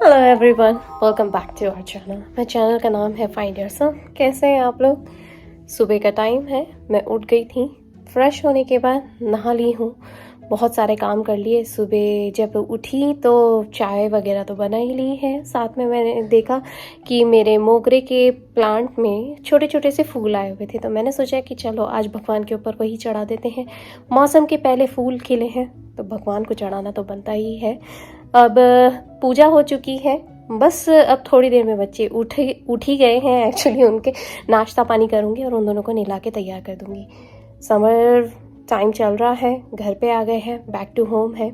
Hello everyone, welcome back to our channel. मेरे channel का नाम है फाइंड योरसेल्फ। कैसे हैं आप लोग? सुबह का टाइम है, मैं उठ गई थी। फ्रेश होने के बाद नहा ली हूँ, बहुत सारे काम कर लिए। सुबह जब उठी तो चाय वगैरह तो बना ही ली है। साथ में मैंने देखा कि मेरे मोगरे के प्लांट में छोटे छोटे से फूल आए हुए थे, तो मैंने सोचा कि चलो आज भगवान के ऊपर वही चढ़ा देते हैं। मौसम के पहले फूल खिले हैं तो भगवान को चढ़ाना तो बनता ही है। अब पूजा हो चुकी है, बस अब थोड़ी देर में बच्चे उठ ही गए हैं। एक्चुअली उनके नाश्ता पानी करूँगी और उन दोनों को नहला के तैयार कर दूँगी। समर टाइम चल रहा है, घर पे आ गए हैं, बैक टू होम है।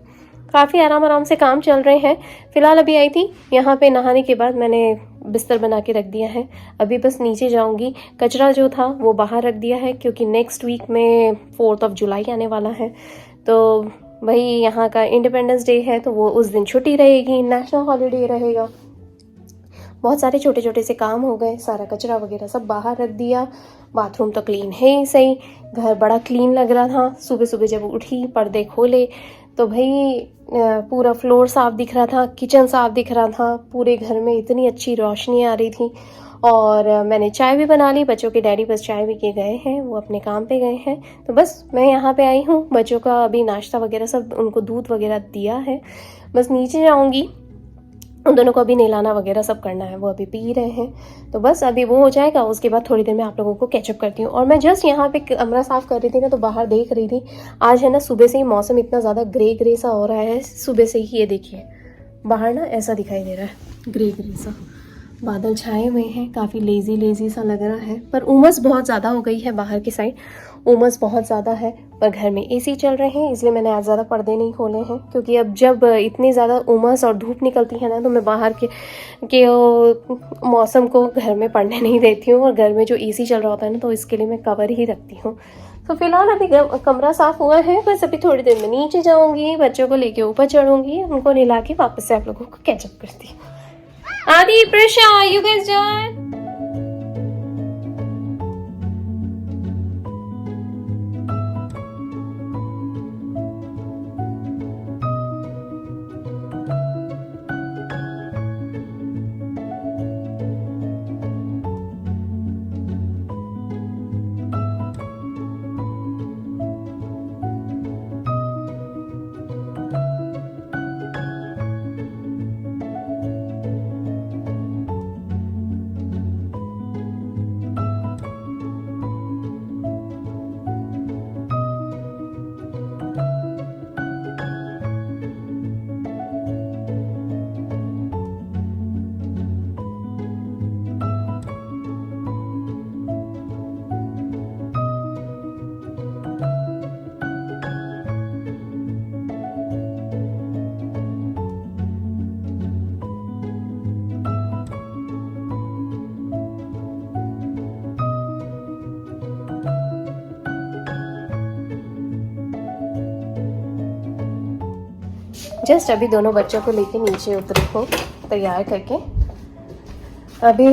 काफ़ी आराम आराम से काम चल रहे हैं। फ़िलहाल अभी आई थी यहाँ पे, नहाने के बाद मैंने बिस्तर बना के रख दिया है। अभी बस नीचे जाऊँगी। कचरा जो था वो बाहर रख दिया है क्योंकि नेक्स्ट वीक में 4 जुलाई आने वाला है, तो वही यहाँ का इंडिपेंडेंस डे है, तो वो उस दिन छुट्टी रहेगी, नेशनल हॉलीडे रहेगा। बहुत सारे छोटे छोटे से काम हो गए, सारा कचरा वगैरह सब बाहर रख दिया। बाथरूम तो क्लीन है ही सही, घर बड़ा क्लीन लग रहा था। सुबह सुबह जब उठी, पर्दे खोले तो भाई पूरा फ्लोर साफ दिख रहा था, किचन साफ दिख रहा था। पूरे घर में इतनी अच्छी रोशनी आ रही थी। और मैंने चाय भी बना ली। बच्चों के डैडी बस चाय भी के गए हैं, वो अपने काम पे गए हैं, तो बस मैं यहाँ पे आई हूँ। बच्चों का अभी नाश्ता वगैरह सब, उनको दूध वगैरह दिया है। बस नीचे जाऊँगी, उन दोनों को अभी नहलाना वगैरह सब करना है, वो अभी पी रहे हैं। तो बस अभी वो हो जाएगा, उसके बाद थोड़ी देर में आप लोगों को कैचअप करती हूँ। और मैं जस्ट यहाँ पे कमरा साफ़ कर रही थी ना, तो बाहर देख रही थी। आज है ना, सुबह से ही मौसम इतना ज़्यादा ग्रे ग्रे सा हो रहा है। सुबह से ही ये देखिए बाहर ना ऐसा दिखाई दे रहा है, ग्रे ग्रे सा बादल छाए हुए हैं। काफ़ी लेज़ी लेज़ी सा लग रहा है, पर उमस बहुत ज़्यादा हो गई है। बाहर की साइड उमस बहुत ज़्यादा है, पर घर में एसी चल रहे हैं, इसलिए मैंने आज ज़्यादा पर्दे नहीं खोले हैं। क्योंकि अब जब इतनी ज़्यादा उमस और धूप निकलती है ना, तो मैं बाहर के मौसम को घर में पड़ने नहीं देती हूँ। और घर में जो एसी चल रहा होता है ना, तो इसके लिए मैं कवर ही रखती हूँ। तो फिलहाल अभी कमरा साफ़ हुआ है, बस अभी थोड़ी देर में नीचे जाऊँगी, बच्चों को लेके ऊपर चढ़ूँगी, उनको नहला के वापस से आप लोगों को कैचअप करती हूँ। Adi, Prisha, are you guys done? Just अभी दोनों बच्चों को लेके नीचे उतरी हूँ तैयार करके। अभी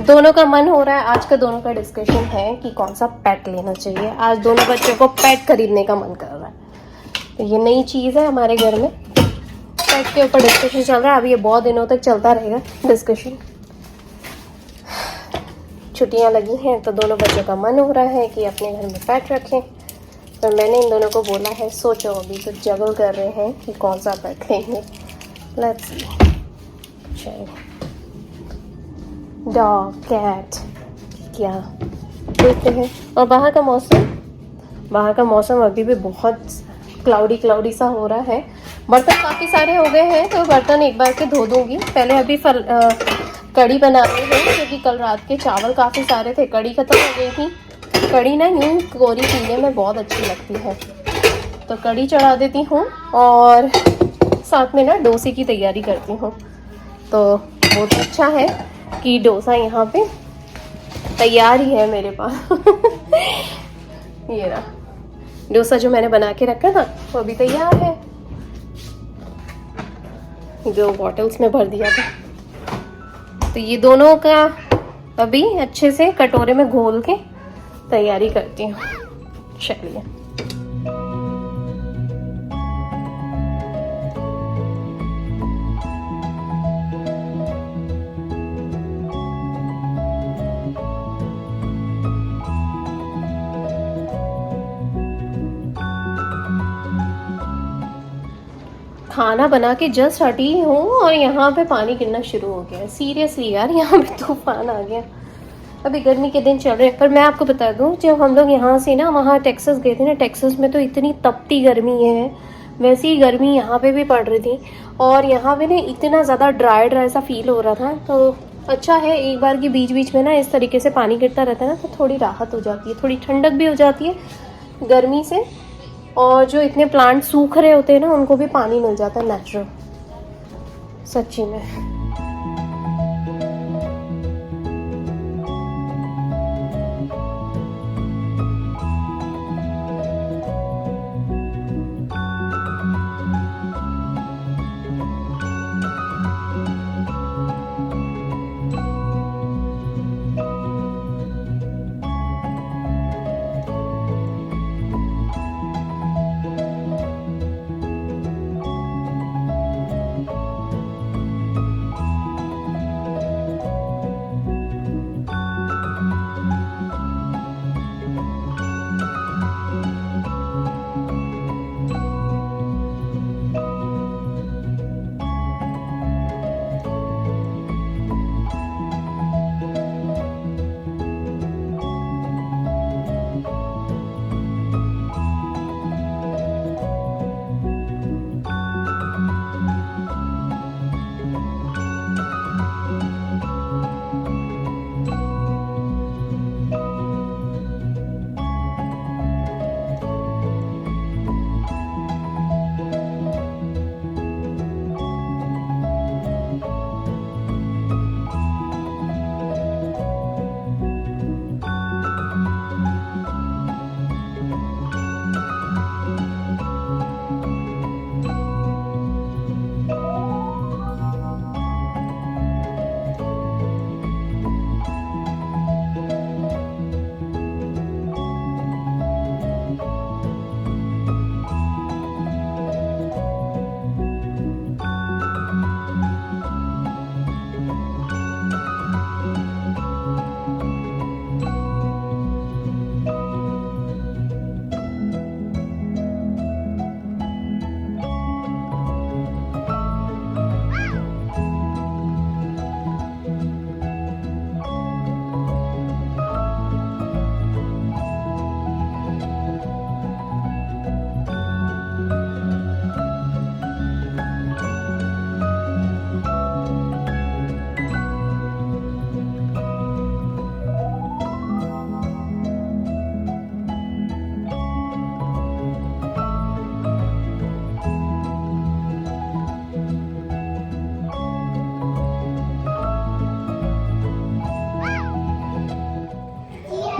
दोनों का मन हो रहा है, आज का दोनों का डिस्कशन है कि कौन सा पेट लेना चाहिए। आज दोनों बच्चों को पेट खरीदने का मन कर रहा है, तो ये नई चीज़ है हमारे घर में, पेट के ऊपर डिस्कशन चल रहा है। अभी ये बहुत दिनों तक चलता रहेगा डिस्कशन। छुट्टियां लगी हैं तो दोनों बच्चों का मन हो रहा है कि अपने घर में पेट रखें, तो मैंने इन दोनों को बोला है सोचो, अभी तो जगल कर रहे हैं कि कौन सा पेट लेंगे। लेट्स सी, चलो डॉग कैट क्या देखते हैं। और बाहर का मौसम अभी भी बहुत क्लाउडी सा हो रहा है। बर्तन काफ़ी सारे हो गए हैं तो बर्तन एक बार के धो दूंगी। पहले अभी कढ़ी बना रही हूँ क्योंकि कल रात के चावल काफ़ी सारे थे, कढ़ी खत्म हो गई थी। कढ़ी ना यूँ कोरी पीने में बहुत अच्छी लगती है, तो कढ़ी चढ़ा देती हूँ और साथ में ना डोसे की तैयारी करती हूँ। तो बहुत अच्छा है कि डोसा यहाँ पे तैयार ही है मेरे पास। ये रहा डोसा जो मैंने बना के रखा था, वो अभी तैयार है। 2 बॉटल्स में भर दिया था, तो ये दोनों का अभी अच्छे से कटोरे में घोल के तैयारी करती हूँ। चलिए खाना बना के जस्ट हटी हूँ और यहाँ पे पानी गिरना शुरू हो गया। सीरियसली यार, यहाँ पे तूफान आ गया। अभी गर्मी के दिन चल रहे हैं, पर मैं आपको बता दूं, जब हम लोग यहाँ से ना वहाँ टेक्सास गए थे ना, टेक्सास में तो इतनी तपती गर्मी है, वैसी ही गर्मी यहाँ पे भी पड़ रही थी। और यहाँ पे ना इतना ज़्यादा ड्राई सा फील हो रहा था। तो अच्छा है एक बार की बीच में ना इस तरीके से पानी गिरता रहता है ना, तो थोड़ी राहत हो जाती है, थोड़ी ठंडक भी हो जाती है गर्मी से। और जो इतने प्लांट सूख रहे होते हैं ना, उनको भी पानी मिल जाता है नेचुरल, सच्ची में।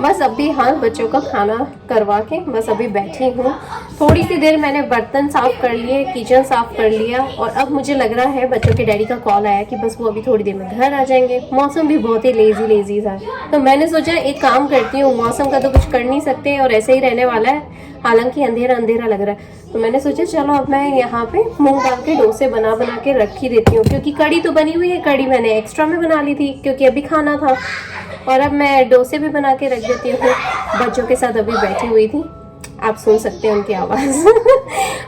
बस अभी हाँ बच्चों का खाना करवा के बस अभी बैठी हूँ। थोड़ी सी देर मैंने बर्तन साफ कर लिए, किचन साफ कर लिया, और अब मुझे लग रहा है बच्चों के डैडी का कॉल आया कि बस वो अभी थोड़ी देर में घर आ जाएंगे। मौसम भी बहुत ही लेजी था, तो मैंने सोचा एक काम करती हूँ, मौसम का तो कुछ कर नहीं सकते और ऐसे ही रहने वाला है, हालांकि अंधेरा अंधेरा लग रहा है। तो मैंने सोचा चलो अब मैं यहाँ पे मूंग दाल के डोसे बना के रख ही देती हूँ, क्योंकि कड़ी तो बनी हुई है, कड़ी मैंने एक्स्ट्रा में बना ली थी क्योंकि अभी खाना था, और अब मैं डोसे भी बना के रख देती हूँ। बच्चों के साथ अभी बैठी हुई थी, आप सुन सकते हैं उनकी आवाज़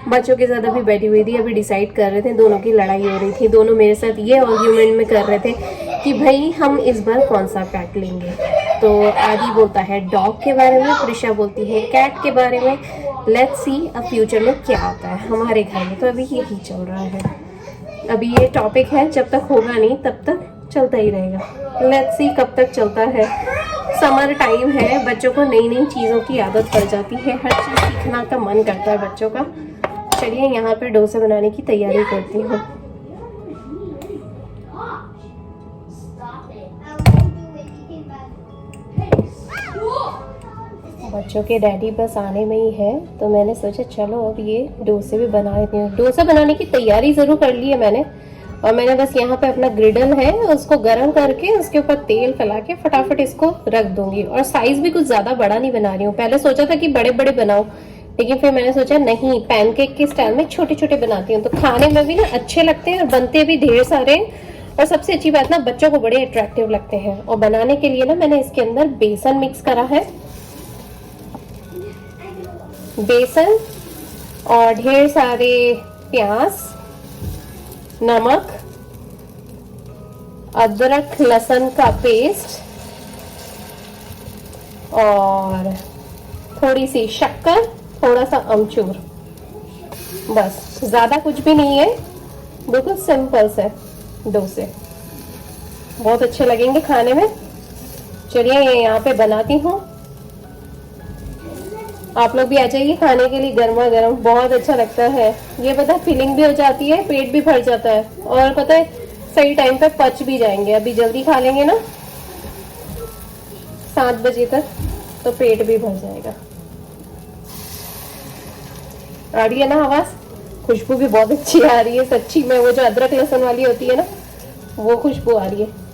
बच्चों के साथ अभी बैठी हुई थी, अभी डिसाइड कर रहे थे, दोनों की लड़ाई हो रही थी। दोनों मेरे साथ ये आर्ग्यूमेंट में कर रहे थे कि भाई हम इस बार कौन सा पेट लेंगे। तो आदि बोलता है डॉग के बारे में, प्रिशा बोलती है कैट के बारे में। लेट्स सी अब फ्यूचर में क्या आता है हमारे घर में, तो अभी यही चल रहा है। अभी ये टॉपिक है, जब तक होगा नहीं तब तक चलता ही रहेगा। लेट्स सी कब तक चलता है। समर टाइम है, बच्चों को नई नई चीज़ों की आदत पड़ जाती है, हर चीज़ सीखना का मन करता है बच्चों का। चलिए यहाँ पे डोसे बनाने की तैयारी करती हूँ। बच्चों के डैडी बस आने में ही है, तो मैंने सोचा चलो अब ये डोसे भी बना लेती हूँ। डोसा बनाने की तैयारी ज़रूर कर ली है मैंने, और मैंने बस यहाँ पे अपना ग्रिडल है उसको गर्म करके उसके ऊपर तेल फैला के फटाफट इसको रख दूंगी। और साइज भी कुछ ज़्यादा बड़ा नहीं बना रही हूँ, पहले सोचा था कि बड़े बड़े बनाऊँ, लेकिन फिर मैंने सोचा नहीं, पैनकेक के स्टाइल में छोटे छोटे बनाती हूँ, तो खाने में भी ना अच्छे लगते हैं और बनते भी ढेर सारे, और सबसे अच्छी बात ना बच्चों को बड़े अट्रैक्टिव लगते हैं। और बनाने के लिए ना मैंने इसके अंदर बेसन मिक्स करा है, बेसन और ढेर सारे प्याज, नमक, अदरक लहसुन का पेस्ट और थोड़ी सी शक्कर, थोड़ा सा अमचूर, बस ज्यादा कुछ भी नहीं है, बिल्कुल सिंपल से डोसे बहुत अच्छे लगेंगे खाने में। चलिए ये यहाँ पे बनाती हूँ, आप लोग भी आ जाइए खाने के लिए, गर्मा गर्म बहुत अच्छा लगता है। ये पता है फीलिंग भी हो जाती है, पेट भी भर जाता है, और पता है सही टाइम पे पच भी जाएंगे। अभी जल्दी खा लेंगे ना 7 बजे तक, तो पेट भी भर जाएगा। आ रही है ना आवाज, खुशबू भी बहुत अच्छी आ रही है सच्ची में, वो जो अदरक लहसुन वाली होती है ना वो खुशबू आ रही है।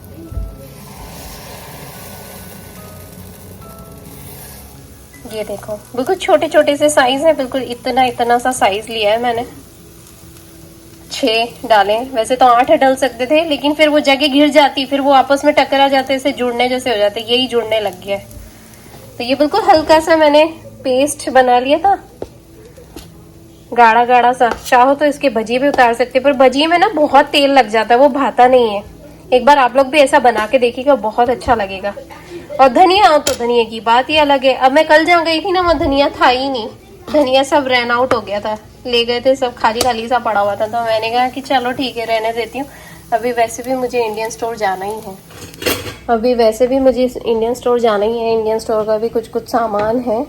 ये देखो बिल्कुल छोटे छोटे से साइज है, बिल्कुल इतना इतना सा साइज लिया है मैंने। 6 डाले, वैसे तो 8 डाल सकते थे, लेकिन फिर वो जगह घिर जाती, फिर वो आपस में टकरा जाते, ऐसे जुड़ने जैसे हो जाते, यही जुड़ने लग गया है। तो ये बिल्कुल हल्का सा मैंने पेस्ट बना लिया था, गाढ़ा गाढ़ा सा। चाहो तो इसके भजी भी उतार सकते, पर भजी में ना बहुत तेल लग जाता है, वो भाता नहीं है। एक बार आप लोग भी ऐसा बना के देखिएगा, बहुत अच्छा लगेगा। और धनिया, तो धनिया की बात ही अलग है। अब मैं कल जहाँ गई थी ना, वहाँ धनिया था ही नहीं, धनिया सब रन आउट हो गया था, ले गए थे सब, खाली खाली सा पड़ा हुआ था। तो मैंने कहा कि चलो ठीक है रहने देती हूँ। अभी वैसे भी मुझे इंडियन स्टोर जाना ही है, इंडियन स्टोर का भी कुछ कुछ सामान है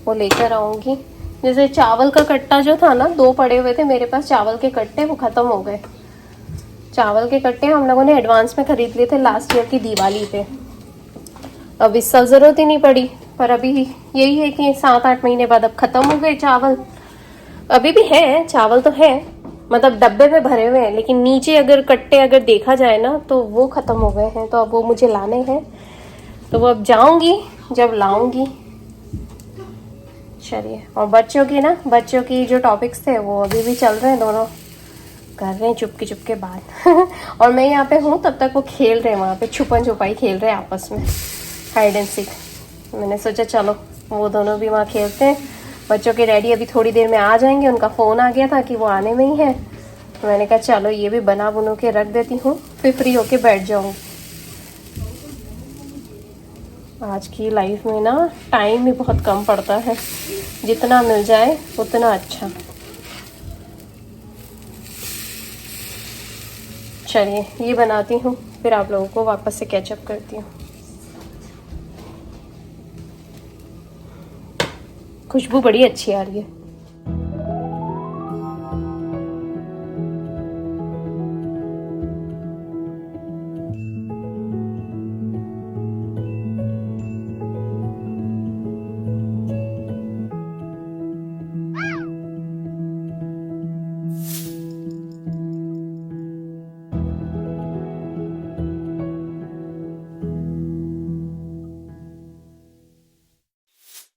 वो लेकर आऊंगी। जैसे चावल का कट्टा जो था ना, 2 पड़े हुए थे मेरे पास चावल के कट्टे, वो खत्म हो गए। चावल के कट्टे हम लोगों ने एडवांस में खरीद लिए थे लास्ट ईयर की दिवाली पे, अब इस साल जरूरत ही नहीं पड़ी। पर अभी यही है कि 7-8 महीने बाद अब खत्म हो गए चावल। अभी भी है चावल, तो है मतलब डब्बे में भरे हुए हैं, लेकिन नीचे अगर कट्टे अगर देखा जाए ना तो वो खत्म हो गए हैं। तो अब वो मुझे लाने हैं, तो वो अब जाऊंगी जब लाऊंगी। चलिए, और बच्चों की जो टॉपिक्स थे वो अभी भी चल रहे हैं, दोनों कर रहे हैं चुपके चुपके बात और मैं यहाँ पे हूँ, तब तक वो खेल रहे हैं वहाँ पे, छुपन छुपाई खेल रहे हैं आपस में, हाइड एंड सीक। मैंने सोचा चलो वो दोनों भी वहाँ खेलते हैं। बच्चों के डैडी अभी थोड़ी देर में आ जाएंगे, उनका फ़ोन आ गया था कि वो आने में ही है, तो मैंने कहा चलो ये भी बना बुनू के रख देती हूँ, फिर फ्री होके बैठ जाऊँ। आज की लाइफ में ना टाइम भी बहुत कम पड़ता है, जितना मिल जाए उतना अच्छा। चलिए ये बनाती हूँ, फिर आप लोगों को वापस से कैचअप करती हूँ। खुशबू बड़ी अच्छी आ रही है।